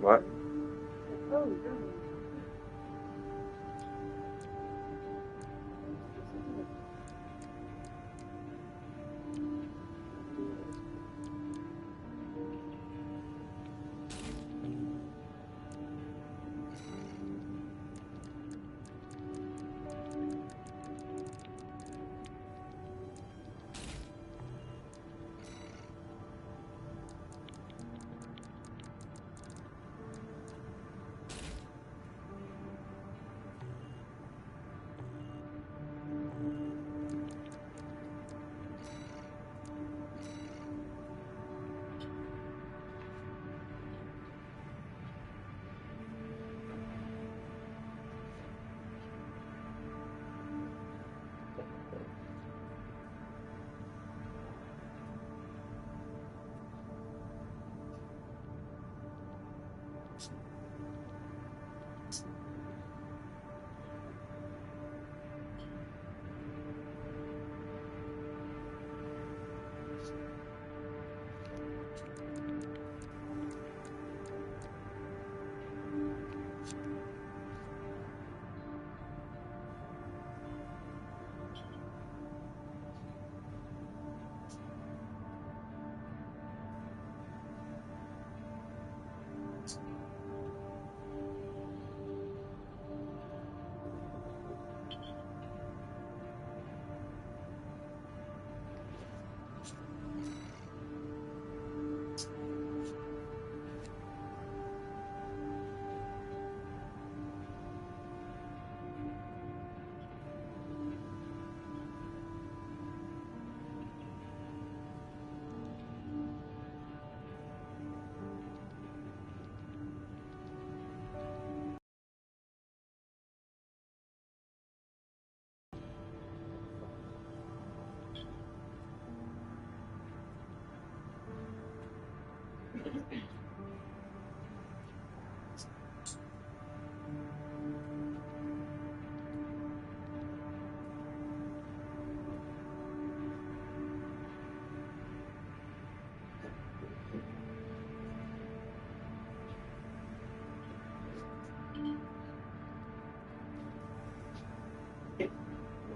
What? Oh, really?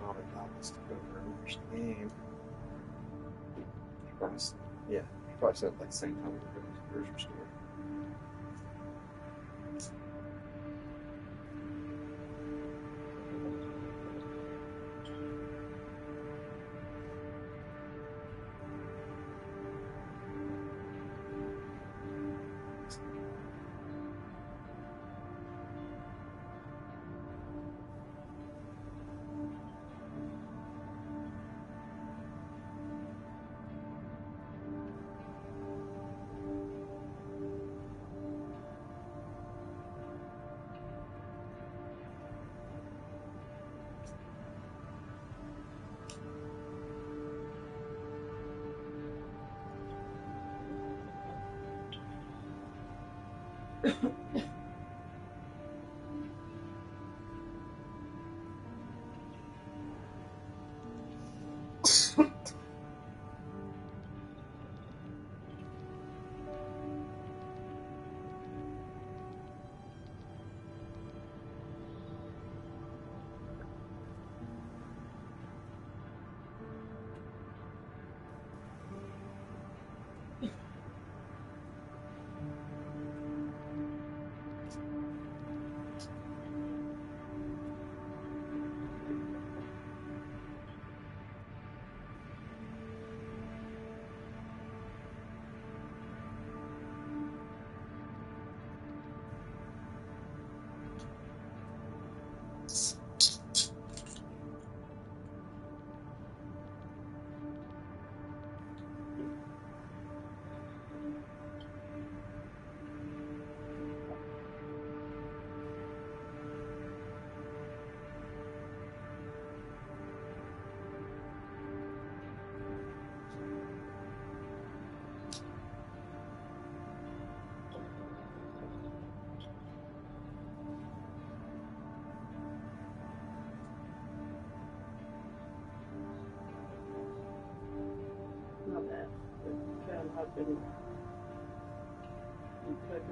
Mom and Pop wants to go over and watch the game. Yeah, he probably said like the same time we were going to the grocery store. Not bad. But John Hopkins, you could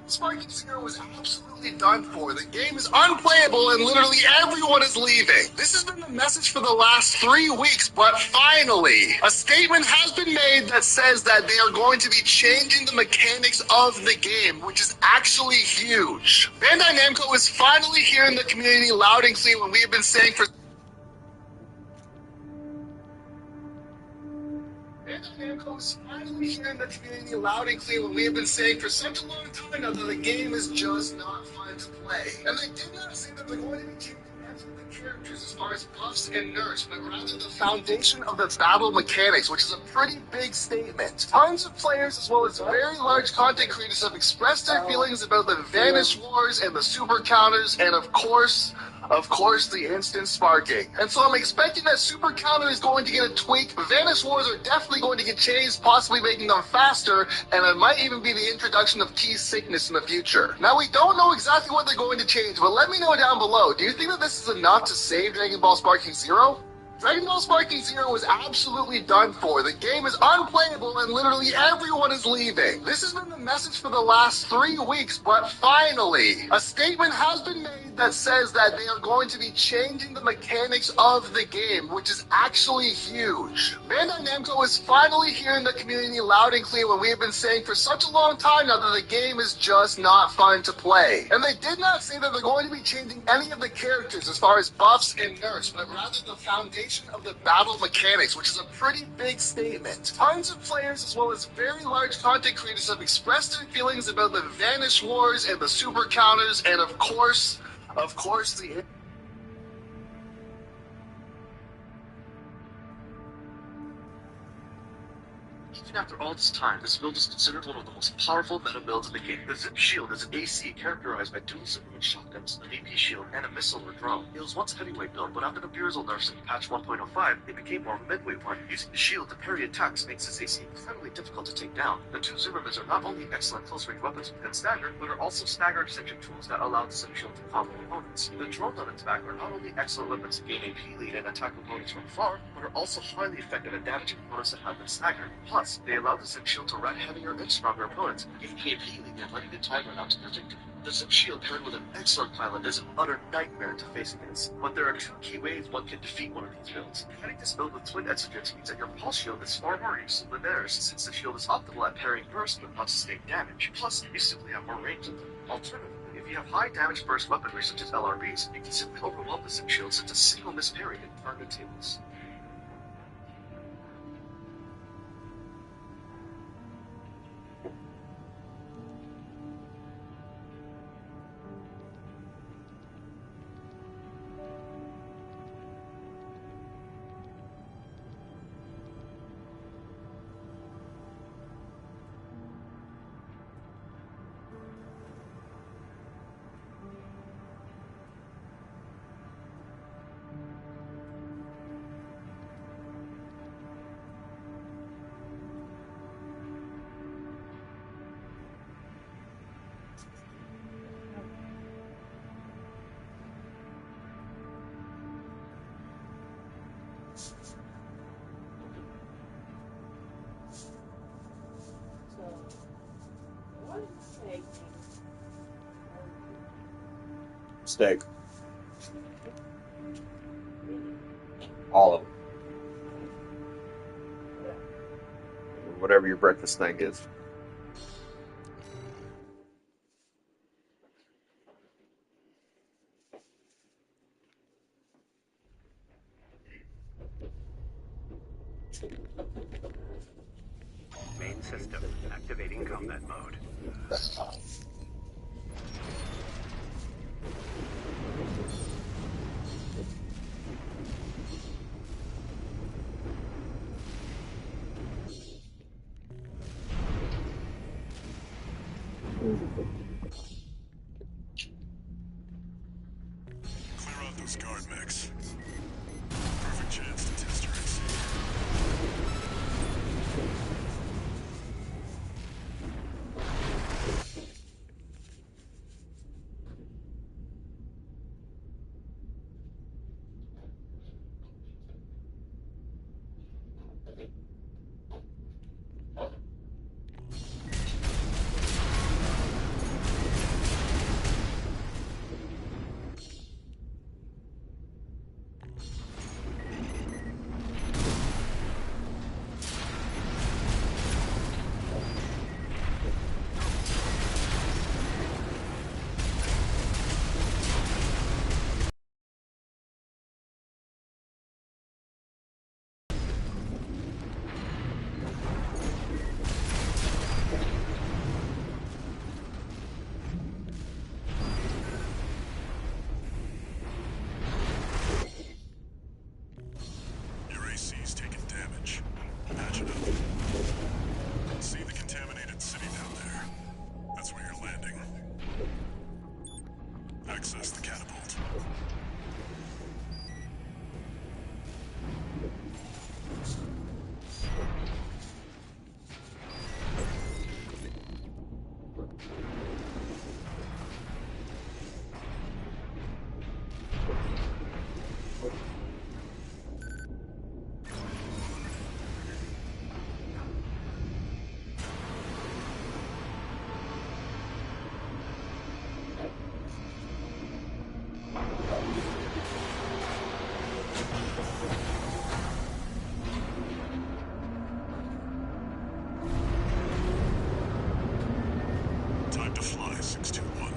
Sparking Zero was absolutely done for. The game is unplayable and literally everyone is leaving. This has been the message for the last 3 weeks, but finally, a statement has been made that says that they are going to be changing the mechanics of the game, which is actually huge. Bandai Namco is finally hearing the community loud and clear when we have been saying for Namco is finally hearing the community loud and clear when we have been saying for such a long time now that the game is just not fun to play. And they did not say that they're going to be changing the characters as far as buffs and nerfs, but rather the foundation of the battle mechanics, which is a pretty big statement. Tons of players as well as very large content creators have expressed their feelings about the Vanish Wars and the Super Counters, and of course, the instant sparking. And so I'm expecting that Super Counter is going to get a tweak. Vanish Wars are definitely going to get changed, possibly making them faster, and it might even be the introduction of Key Sickness in the future. Now, we don't know exactly what they're going to change, but let me know down below. Do you think that this is enough to save Dragon Ball Sparking Zero? Dragon Ball Sparking Zero was absolutely done for. The game is unplayable and literally everyone is leaving. This has been the message for the last 3 weeks, but finally, a statement has been made that says that they are going to be changing the mechanics of the game, which is actually huge. Bandai Namco is finally hearing the community loud and clear when we have been saying for such a long time now that the game is just not fun to play. And they did not say that they're going to be changing any of the characters as far as buffs and nerfs, but rather the foundation of the battle mechanics, which is a pretty big statement. Tons of players as well as very large content creators have expressed their feelings about the Vanish Wars and the Super Counters, and of course, the Even after all this time, this build is considered one of the most powerful meta builds in the game. The Zip Shield is an AC characterized by dual Superman shotguns, an AP shield, and a missile or drone. It was once a heavyweight build, but after the Beerzel nerfs in patch 1.05, it became more of a midweight one. Using the shield to parry attacks makes this AC incredibly difficult to take down. The two Zimmermans are not only excellent close-range weapons within stagger, but are also stagger extension tools that allow the Zip Shield to combo opponents. The drones on its back are not only excellent weapons to gain AP lead and attack opponents from afar, but are also highly effective at damaging opponents that have been staggered. Plus, they allow the Zip Shield to run heavier and stronger opponents, giving AP lead and letting the time run out to their victory. The Zip Shield paired with an excellent pilot is an utter nightmare to face against, but there are 2 key ways one can defeat one of these builds. Having this build with twin exogens means that your pulse shield is far more useful than theirs, since the shield is optimal at parrying burst but not sustained damage. Plus, you simply have more range than them. Alternatively, if you have high damage burst weaponry such as LRBs, you can simply overwhelm the Zip Shield since a single miss parry can turn the tables. Steak. All of them. Whatever your breakfast thing is. Main system activating combat mode. those guard mechs. Perfect chance to test your AC. See the contaminated city down there? That's where you're landing. Access the catapult. Time to fly, 621.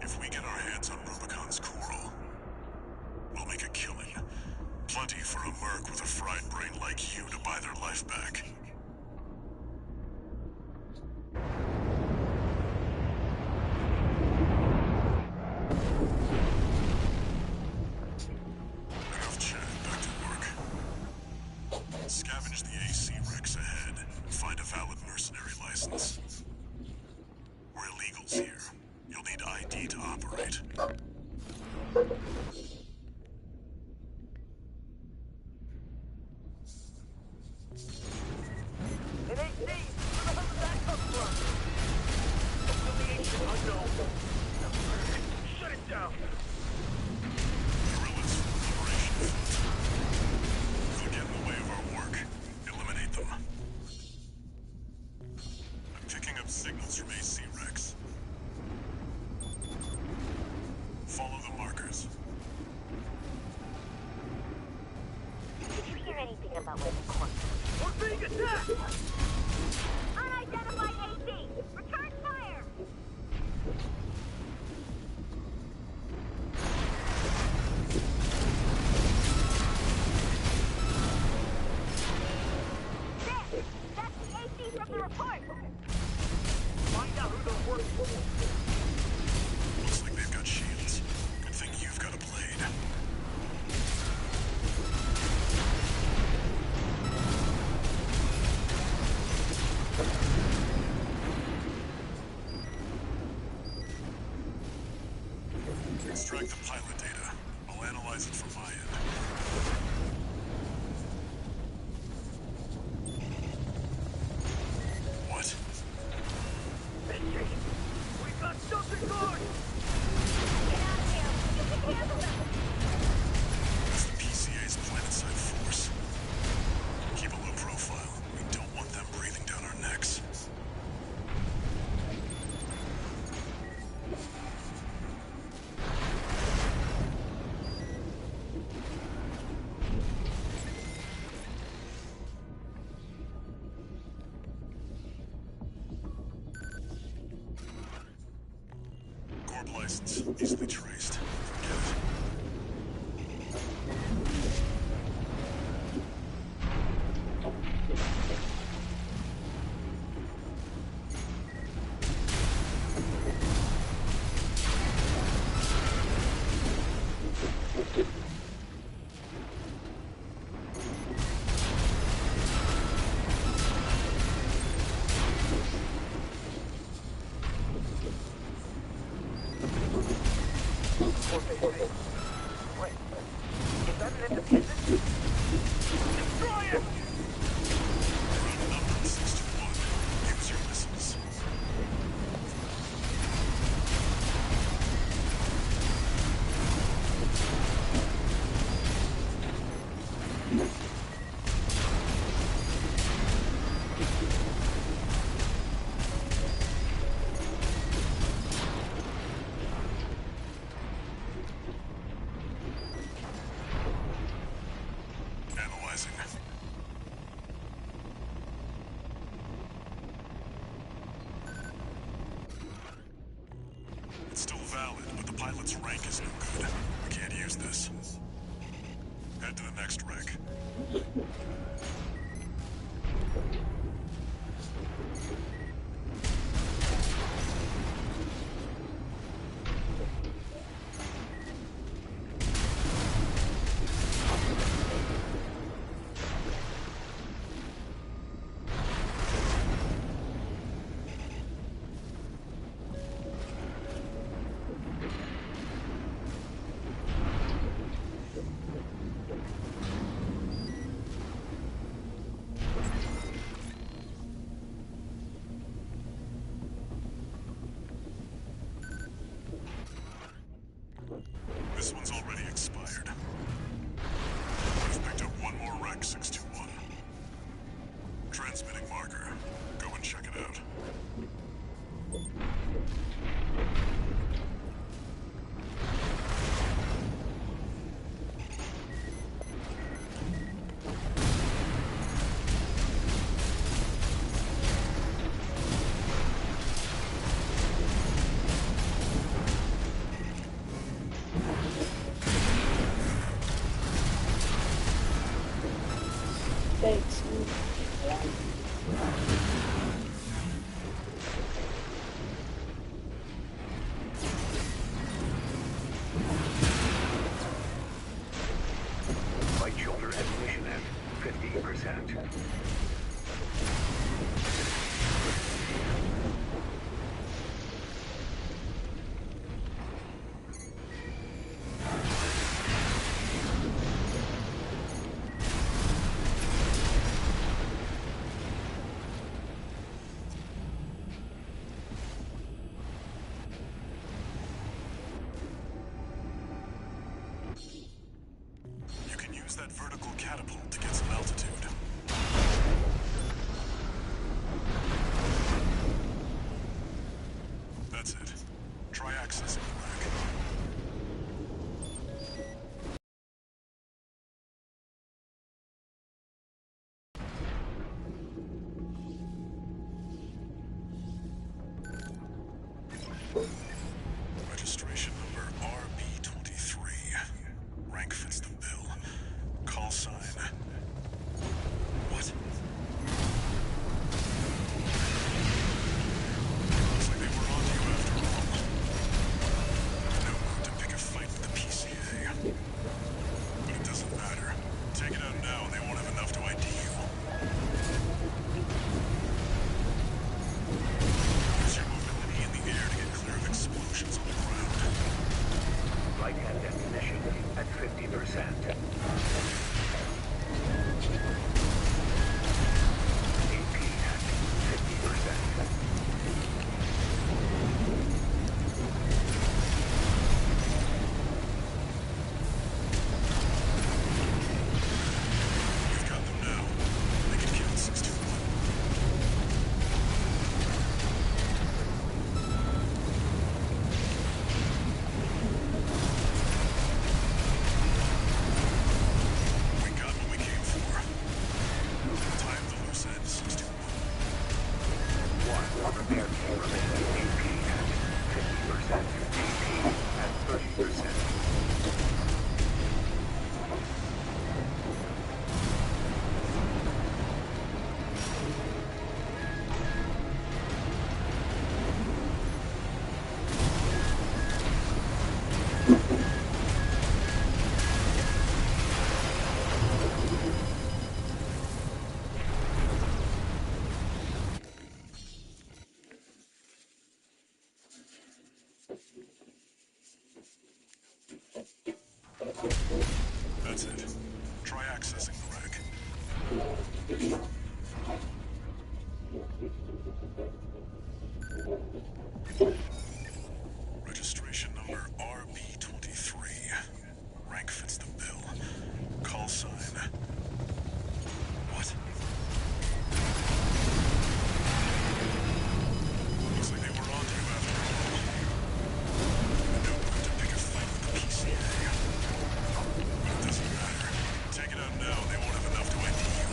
If we get our hands on Rubicon's coral, we'll make a killing. Plenty for a merc with a fried brain like you to buy their life back. Enough chat, back to work. Scavenge the AC wrecks ahead and find a valid mercenary license. We're illegals here. You'll need ID to operate. It ain't me! Where the hell did that come from? Affiliation unknown. Shut it down! Guerrillas from the Liberation Front. They'll get in the way of our work. Eliminate them. I'm picking up signals from AC Rex. Follow the markers. Did you hear anything about where the corpse is? We're being attacked! Unidentified AC! Return fire! There! That's the AC from the report! Find out who they're working for. Looks like they've got shields. Good thing you've got a blade. Extract the pilot data. I'll analyze it from my end. What? We got something good! Get out of here! You can handle them! It's the PCA's planetside force. Keep a low profile. We don't want them breathing down our necks. Corp license, easily traced. Forget it. Pilot's rank is no good. We can't use this. Head to the next wreck. This one's already expired. I've picked up one more wreck, 621. Transmitting marker. Go and check it out. Thanks. Light shoulder ammunition at 50%. You can use that vertical catapult to get some altitude. That's it. Try accessing the wreck. Registration number RB23. Rank fits the bill. Call sign. What? Looks like they were onto you after all. No mood to pick a fight with the PCA. But it doesn't matter. Take it out now and they won't have enough to ID you. Use your mobility in the air to get clear of explosions on the ground. Light and ammunition at 50%. AP at 50%. You've got them now. They can kill 621. We got what we came for. Time the loose end, 621. One repair team remaining. AP at 50%. AP at 30%. That's it. Try accessing the wreck. Registration number RB23. Rank fits the bill. Call sign. What? Looks like they were onto you after all. No mood to pick a fight with the PCA. But it doesn't matter. Take it out now and they won't have enough to ID you.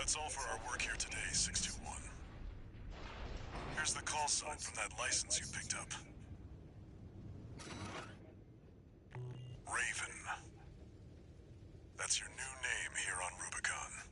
That's all for our work here today, 621. Here's the call sign from that license you picked up. Raven. That's your new name here on Rubicon.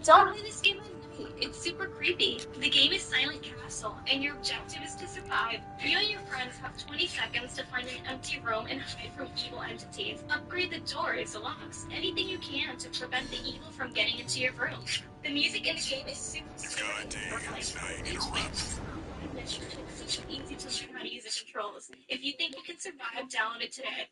Don't play this game at night. It's super creepy. The game is Silent Castle, and your objective is to survive. You and your friends have 20 seconds to find an empty room and hide from evil entities. Upgrade the doors, locks, anything you can to prevent the evil from getting into your room. The music in the game is super scary. You've got a day. Now you need a rep. It's super easy to learn how to use the controls. If you think you can survive, download it today.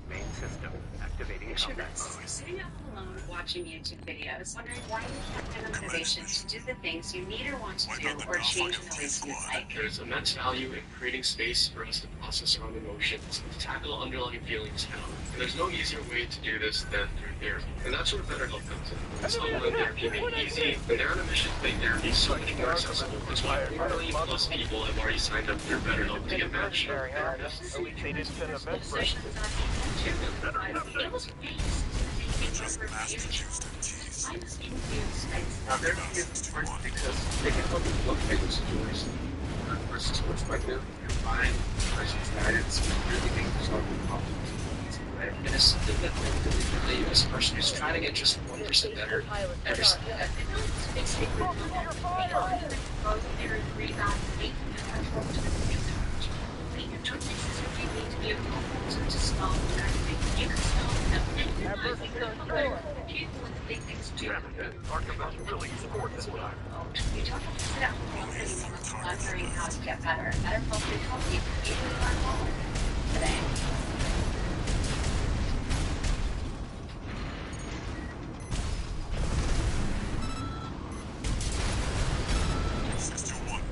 Main system activating combat mode. Sitting up alone watching YouTube videos, wondering why you can't find the motivation to do the things you need or want to do, or change the ways you like. There's immense value in creating space for us to process our own emotions and to tackle underlying feelings head on. And there's no easier way to do this than through therapy. And that's where BetterHelp comes in. It's online therapy made easy, and they're on a mission to make therapy so much more accessible. That's why 4 million plus people have already signed up through BetterHelp to get matched with therapists. At least they didn't send a vent break. It was Just master juiced and teased. I was confused. Now, therapy is important because they can help you locate the situation versus perspective, combine person's guidance, and really make yourself problem. And it's something that the U.S. person is trying to get just 1% better every single day. Talk about really sport this time. You don't have to sit at home anymore wondering how to get better. BetterHelp can help you even learn more today.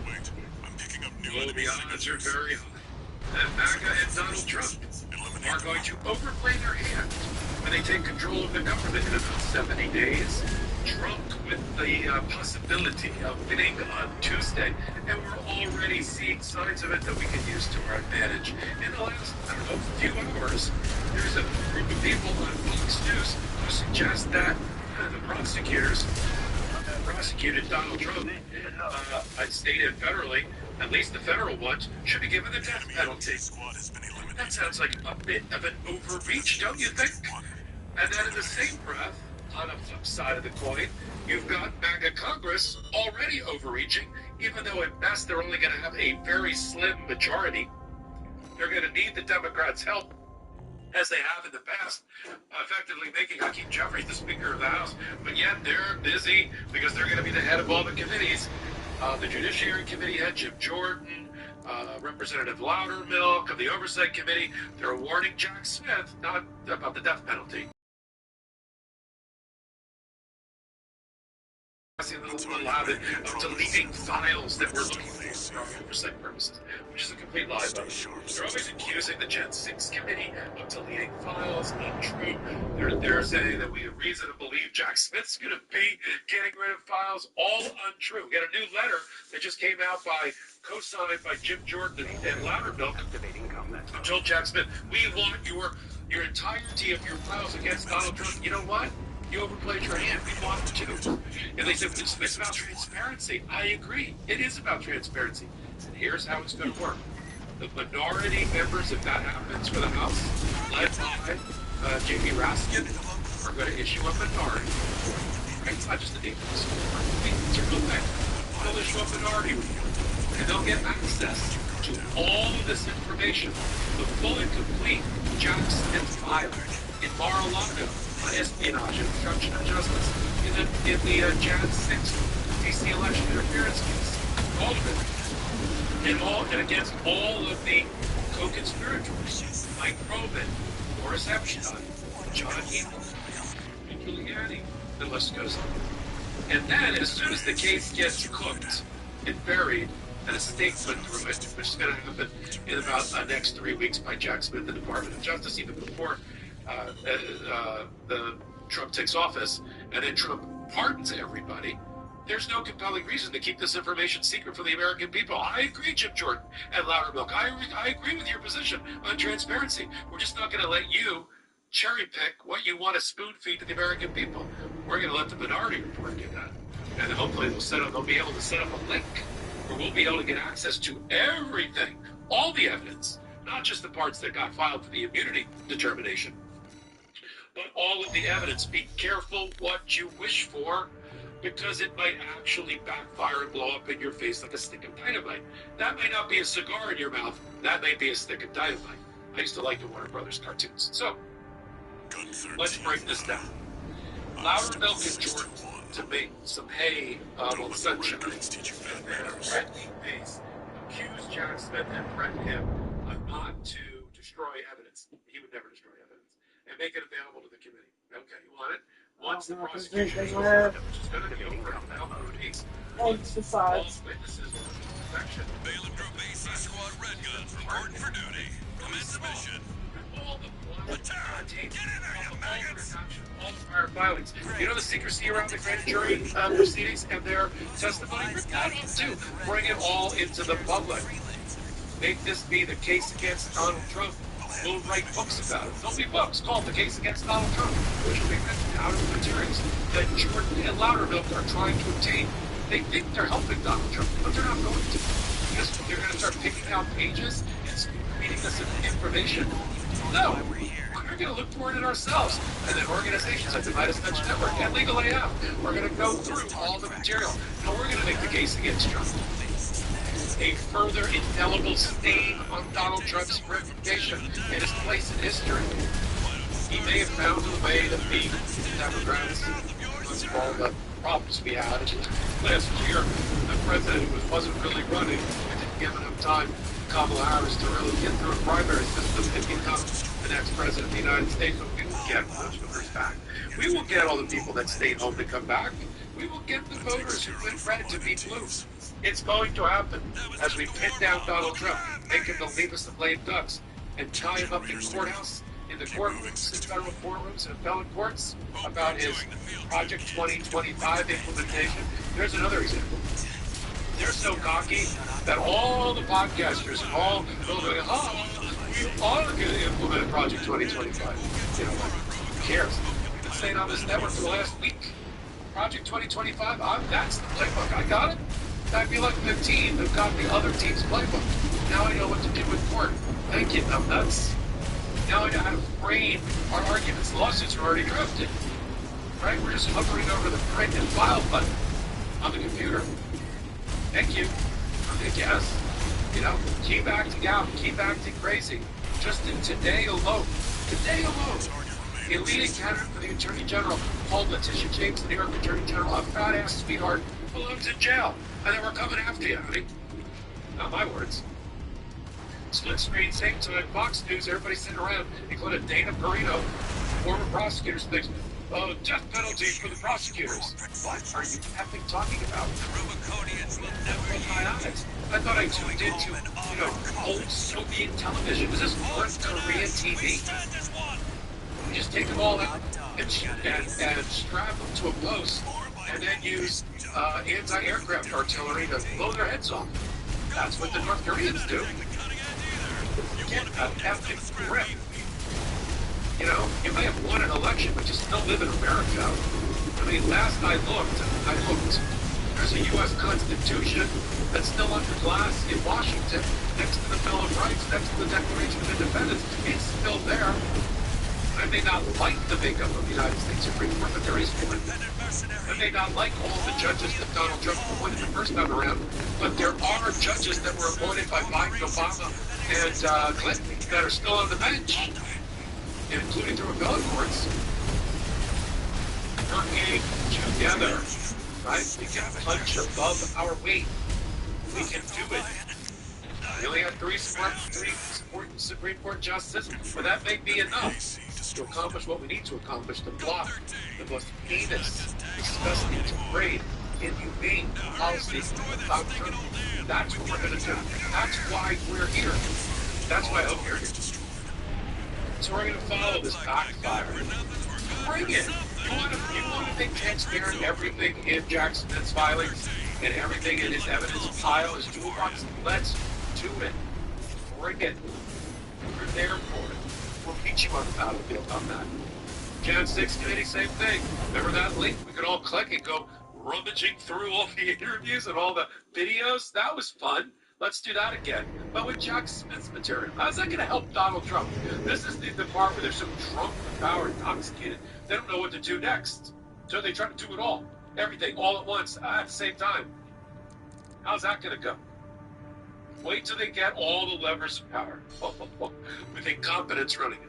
Wait, I'm picking up new Well, enemy the odds are signatures. very high that MAGA and Donald Trump are going to overplay their hand when they take control of the government in about 70 days. Trump with the possibility of winning on Tuesday, and we're already seeing signs of it that we can use to our advantage. In the last, I don't know, few hours, there's a group of people on Fox News who suggest that the prosecutors prosecuted Donald Trump, state and federally, at least the federal ones, should be given the death penalty. Squad has been eliminated. That sounds like a bit of an overreach, don't you think? And then in the same breath, on the flip side of the coin, you've got MAGA Congress already overreaching, even though at best they're only going to have a very slim majority. They're going to need the Democrats' help as they have in the past, effectively making Hakeem Jeffries the Speaker of the House. But yet they're busy because they're going to be the head of all the committees. The Judiciary Committee head, Jim Jordan, Representative Loudermilk of the Oversight Committee, they're warning Jack Smith not about the death penalty. Little habit of deleting files that we're looking for oversight purposes, which is a complete lie. They're always accusing the Gen 6 committee of deleting files. Untrue. They're saying that we have reason to believe Jack Smith's going to be getting rid of files. All untrue. We got a new letter that just came out co-signed by Jim Jordan and Loudermilk, who told Jack Smith, we want your entirety of your files against Donald Trump. You know what? You overplayed your hand. We want it to. And they said, it's about transparency. I agree. It is about transparency. And here's how it's going to work. The minority members, if that happens for the House, led by J.B. Raskin, are going to issue a minority. Right? It's not just a name of the it's a real thing. They'll issue a minority report. And they'll get access to all of this information, the full and complete Jack Smith file in Mar-a-Lago, espionage and obstruction of justice, in the Jan 6th DC election interference case, all of it, and against all of the co-conspirators, Mike Probin, Boris Epstein, John Eagle, and Giuliani, the list goes on. And then, as soon as the case gets cooked and buried, and a statement through it, which is going to happen in about the next 3 weeks by Jack Smith, the Department of Justice, even before the Trump takes office, and then Trump pardons everybody, there's no compelling reason to keep this information secret from the American people. I agree, Jim Jordan and Loudermilk. I agree with your position on transparency. We're just not going to let you cherry pick what you want to spoon feed to the American people. We're going to let the minority report do that. And hopefully they'll be able to set up a link where we'll be able to get access to everything, all the evidence, not just the parts that got filed for the immunity determination, but all of the evidence. Be careful what you wish for, because it might actually backfire and blow up in your face like a stick of dynamite. That may not be a cigar in your mouth. That may be a stick of dynamite. I used to like the Warner Brothers cartoons. So, let's break this down. Loudermilk and Jordan, to make some hay on the sunshine, and threatening base, accused Jack Smith and threatened him not to destroy evidence. He would never destroy evidence. And make it available to the committee. Okay, you want it? Once the prosecution is over, which is going to be over in about 2 weeks, once all witnesses are in perfection, Bailiff Group AC Squad Red Guns reporting for duty. Commence the mission. All the get in there, you maggots! All the prior filings. You know the secrecy around the grand jury proceedings and their testimony? Too. Bring it all into the public. Make this be the case against Donald Trump. We'll write books about it. There'll be books called The Case Against Donald Trump, which will be written out of the materials that Jordan and Loudermilk are trying to obtain. They think they're helping Donald Trump, but they're not going to. Because they're going to start picking out pages and reading this information. No, we're going to look for it ourselves. And then organizations like the Midas Touch Network and Legal AF, we're going to go through all the material. And we're going to make the case against Trump. A further indelible stain on Donald Trump's reputation and his place in history. He may have found a way to beat Democrats with all the problems we had. Last year, the president wasn't really running. We didn't give enough time to Kamala Harris to really get through a primary system and become the next president of the United States. But we will get those voters back. We will get all the people that stayed home to come back. We will get the voters who went red to be blue. It's going to happen as we pin down Donald Trump, make him the leave-us the lame ducks, and tie him up in courthouse, in the courtrooms, in federal courtrooms and appellate courts about his Project 2025 implementation. There's another example. They're so cocky that all the podcasters and all they'll go, we are going to implement Project 2025. You know what? Who cares? We've been saying on this network for the last week. Project 2025, that's the playbook. I got it. I feel like the team that got the other team's playbook. Now I know what to do with court. Thank you, numbnuts. Now I know how to frame our arguments. Lawsuits are already drafted. Right? We're just hovering over the print and file button on the computer. Thank you. I guess. You know, keep acting out, keep acting crazy. Just in today alone, Today alone, a leading candidate for the Attorney General called Letitia James, the New York Attorney General, a fat-ass sweetheart who belongs in jail, and then we're coming after you, honey. Not my words. Split screen, same time, Fox News, everybody sitting around, including Dana Perino, former prosecutor, thinks, oh, death penalty for the prosecutors. What are you effing talking about? The Rubiconians will never With my eyes. I thought I tuned into, old Soviet television. Is this North Korean TV? We just take them all out and strap them to a post and then use anti-aircraft artillery to blow their heads off. That's what the North Koreans do. Get an epic grip. You know, you may have won an election, but you still live in America. I mean, last I looked, there's a U.S. Constitution that's still under glass in Washington, next to the Bill of Rights, next to the Declaration of Independence. It's still there. I may not like the makeup of the United States Supreme Court, but there is one. I may not like all the judges that Donald Trump appointed the first time around, but there are judges that were appointed by Biden, Obama, and Clinton that are still on the bench, including through appellate courts. Working together, right? We can punch above our weight. We can do it. We only have three supporting Supreme Court justices, but that may be enough to accomplish what we need to accomplish, to block the most heinous, disgusting, depraved, inhumane policies about Trump. That's what we're going to do. That's why we're here. That's why I hope you're here. So we're going to follow this backfire. Bring it. You want to think transparent everything in Jack Smith's filings and everything in his evidence pile, his toolbox? Let's do it. Bring it. We're there for it. We'll meet you on the battlefield on that. Jan 6 Committee, same thing. Remember that link? We could all click and go rummaging through all the interviews and all the videos. That was fun. Let's do that again, but with Jack Smith's material. How's that going to help Donald Trump? This is the part where they're so drunk with power, intoxicated, they don't know what to do next. So they try to do it all, everything, all at once, at the same time. How's that going to go? Wait till they get all the levers of power with incompetence running it.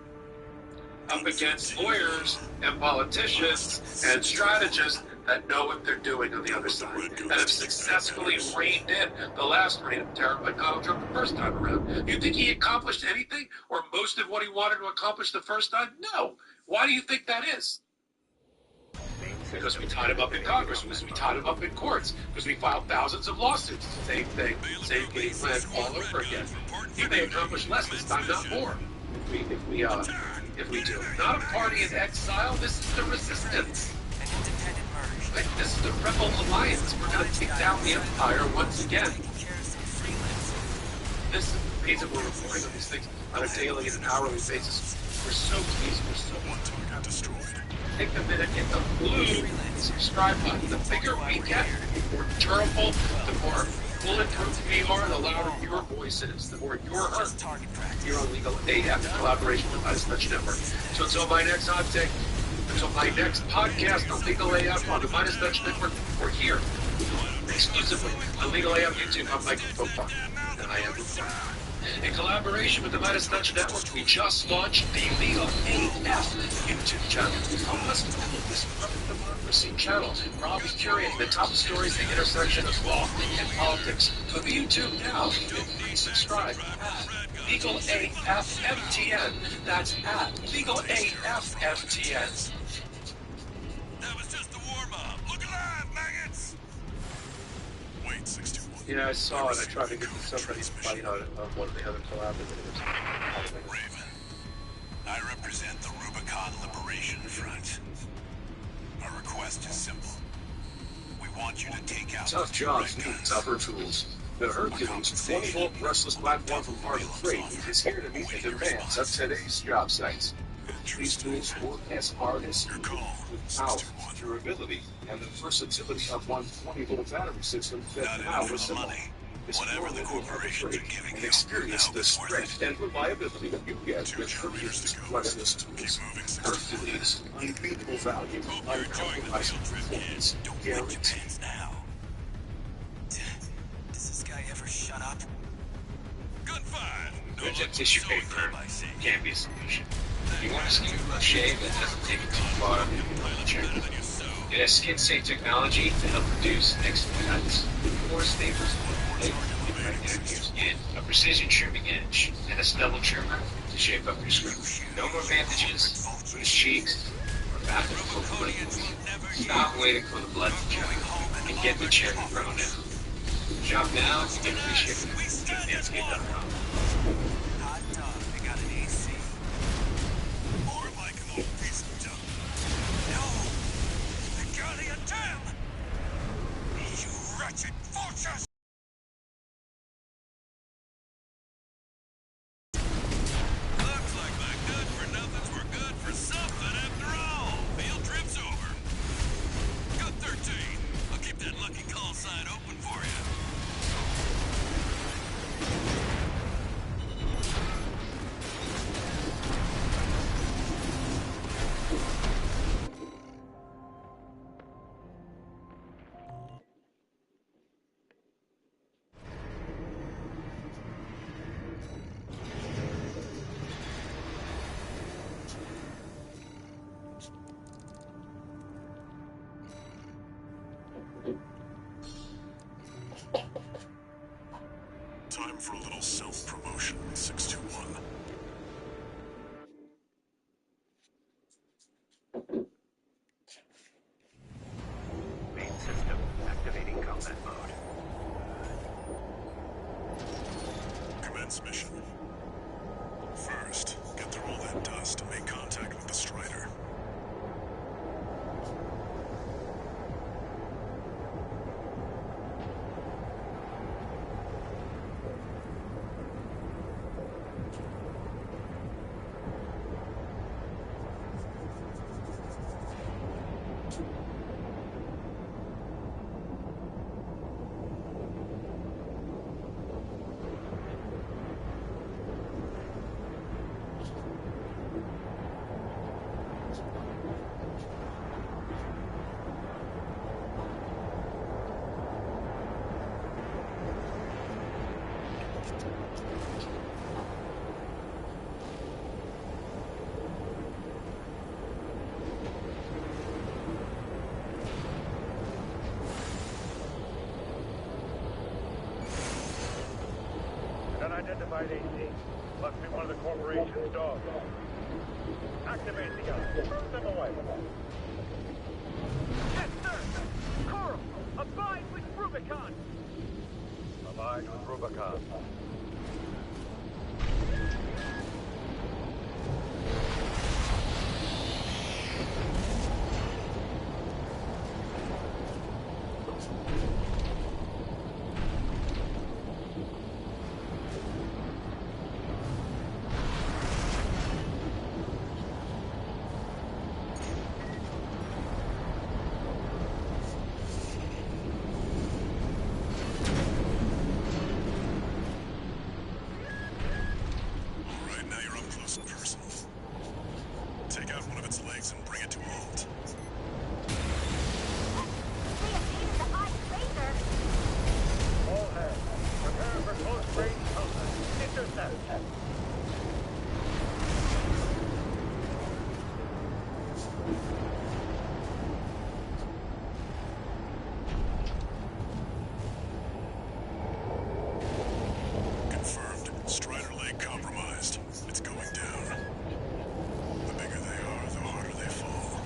Up against lawyers and politicians and strategists that know what they're doing on the other side and have successfully reined in the last reign of terror by Donald Trump the first time around. You think he accomplished anything or most of what he wanted to accomplish the first time? No. Why do you think that is? Because we tied him up in Congress, because we tied him up in courts, because we filed thousands of lawsuits. Same thing, same game plan all over again. He may accomplish less this time, not more. If we do. Not a party in exile, this is the resistance. This is the Rebel Alliance. We're going to take down the Empire once again. This is the reason we're reporting on these things on a daily and an hourly basis. We're so pleased. We're so destroyed. Take a minute, hit the blue subscribe button. The bigger we get, the more durable, the more bulletproof we are, the louder your voice is, the more you're heard here on Legal AF in collaboration with Midas Touch Network. So until my next hot take, until my next podcast on Legal AF on the Midas Touch Network, we're here exclusively on Legal AF YouTube. I'm Michael Popa, and I am in collaboration with the Midas Touch Network. We just launched the Legal AF YouTube channel. Help us build this democracy channel. We're always curating the top stories, the intersection of law and politics. Go to YouTube now and please subscribe. Legal AF FTN. That's at Legal AF FTN. That was just the warm-up. Look alive, maggots! Wait, 61. Yeah, I saw it. I tried to get to somebody to fight on one of the other collaborators. Raven, I represent the Rubicon Liberation Front. Our request is simple. We want you to take out Tough jobs need tougher tools. The Hercules 20-volt brushless platform from Harbor Freight is here to meet the demands of today's job sites. These tools work as hard as you do, with power, durability, and the versatility of one 20-volt battery system that powers them all. whatever the corporations are giving and experience the strength and reliability that you get with Hercules brushless tools. Hercules, unbeatable value, uncompromising performance, guaranteed. Now. Does this guy ever shut up? Gunfire! Rigid tissue paper can't be a solution. You want a skin shave that doesn't take it too far? Check. It has skin-safe technology to help reduce next cuts. More staples, and a precision trimming edge, and a stubble trimmer to shape up your scalp. No more bandages for the cheeks or back of the full blade. Stop waiting for the blood to dry and get the cherry grown now. Shop now and get free shipping at manscaped.com. Hot dog, they got an AC. More like an old piece of junk. No! The Guardian Dam! You wretched vultures! Looks like my good-for-nothings were good for something after all. Field trip's over. Cut 13. I'll keep that lucky call sign open for you. Time for a little self-promotion, 621. Main system activating combat mode. Commence mission. First, get through all that dust and make contact with the Strider. Unidentified AC. Must be one of the corporation's dogs. Activate the guns. Move them away. Yes, sir! Coral! Abide with Rubicon! Abide with Rubicon. Alright, now you're up close and personal. Take out one of its legs and bring it to a halt. All hands, prepare for close-range combat. Intercept. Confirmed. Strider leg compromised. It's going down. The bigger they are, the harder they fall.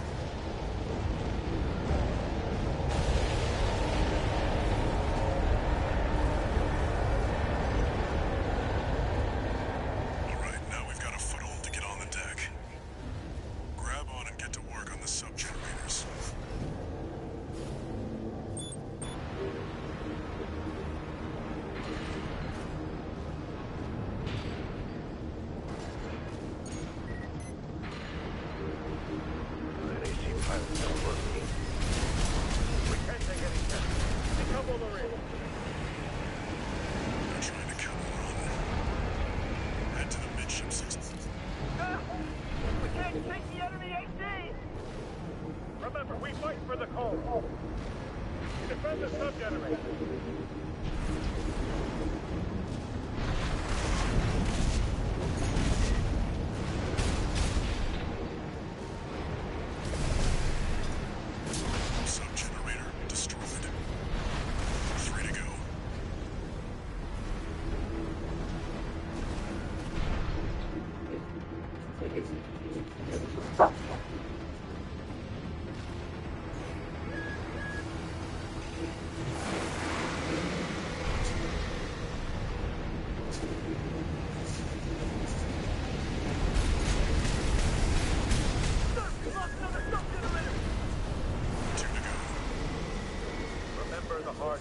Alright, now we've got a foothold to get on the deck. Grab on and get to work on the sub-generators. That AC pilot's not working. We can't take any chances. Decouple the ring. They're trying to cut and run. Head to the midship system. We can't take the enemy AC! Remember, we fight for the cause. Defend the sub-generator.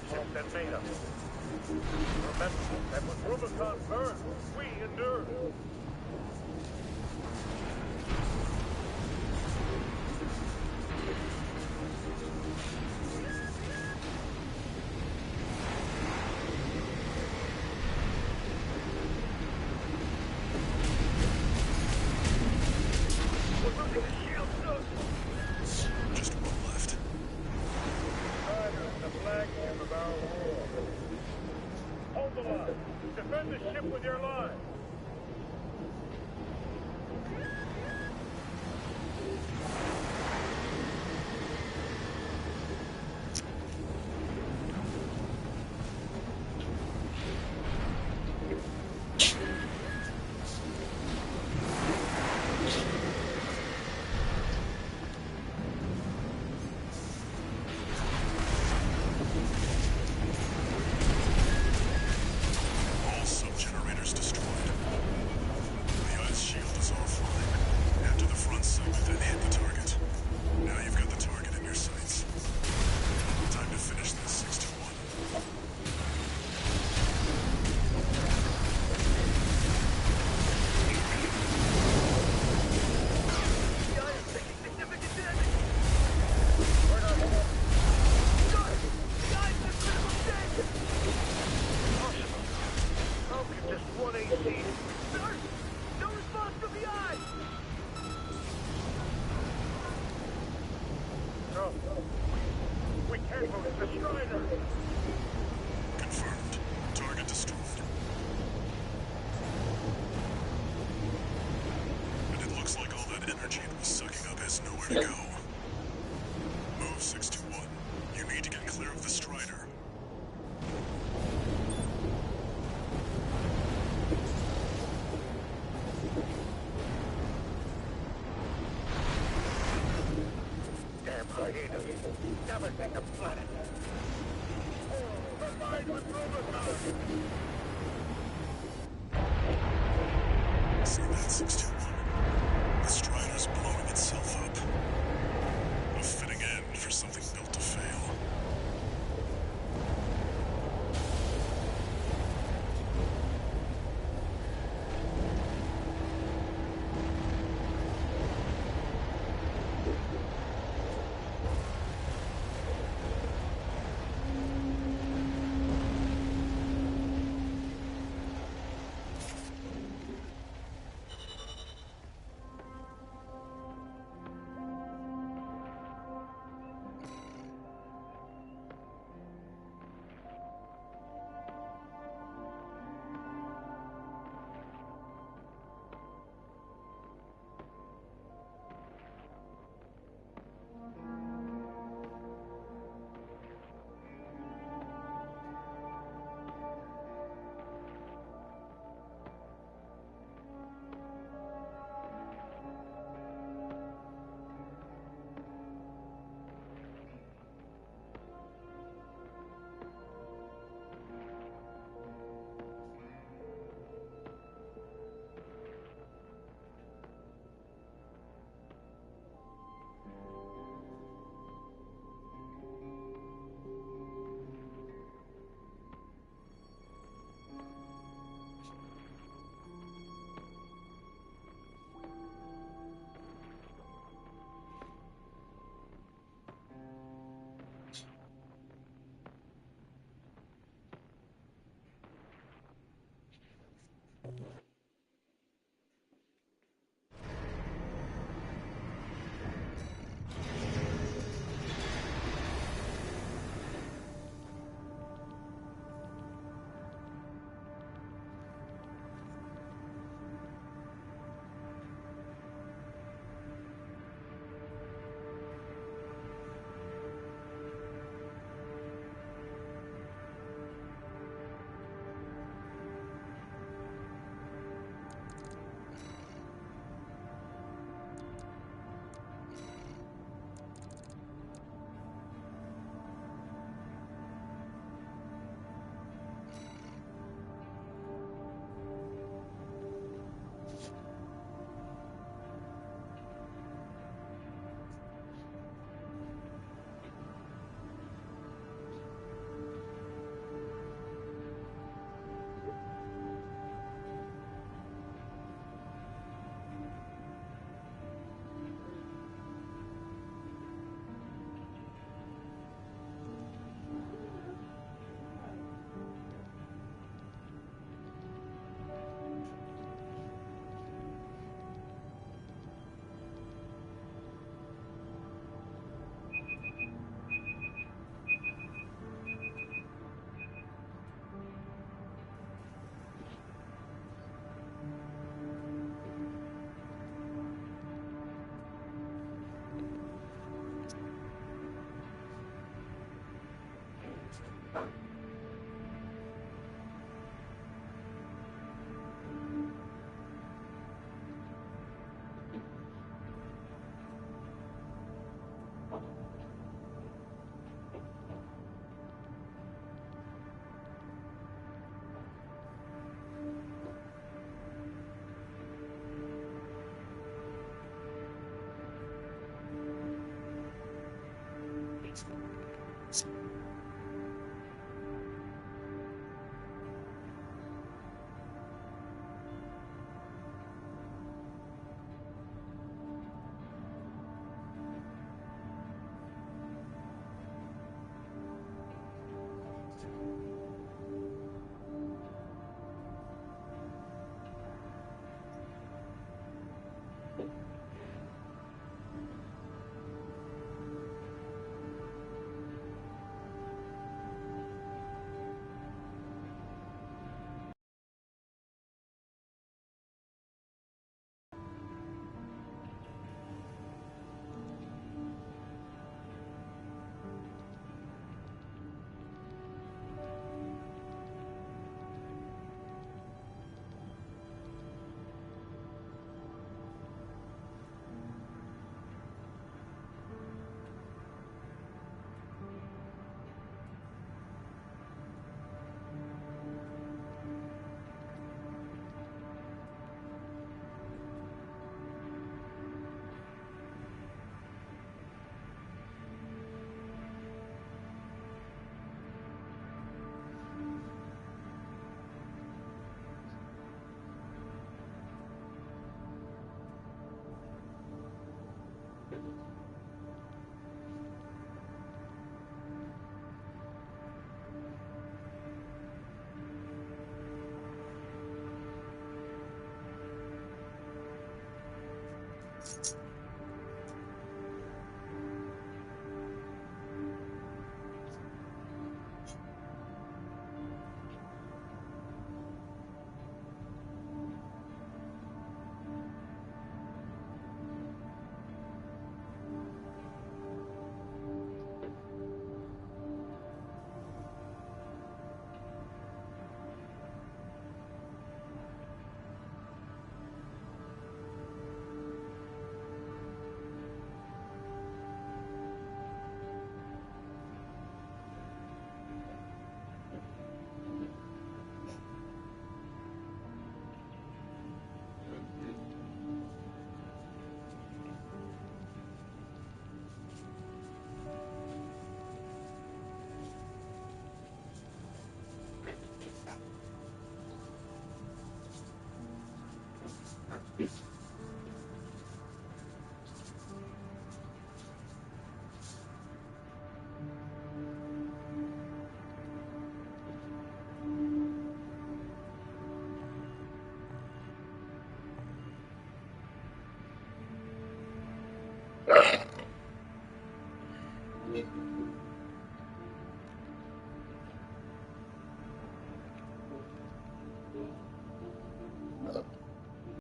hardships that made us. Remember that when Rubicon burned, we endured. Just one left. The flagship of our war. Hold the line. Defend the ship with your lives. All sub-generators destroyed. The ice shield is offline. Head to the front segment and hit the target. Now you've got the target in your sights. Time to finish this 6-1. How can just one AC? Sir, no response from the eye! No. We can't move the Strider. Confirmed. Target destroyed. And it looks like all that energy it was sucking up has nowhere to go. Move 6-1. You need to get clear of the Strider. Damn hyenas. Devastate the planet. Combined with Rubicon. See that 6-1? The Strider's blowing itself up. A fitting end for something built to fail. Peace.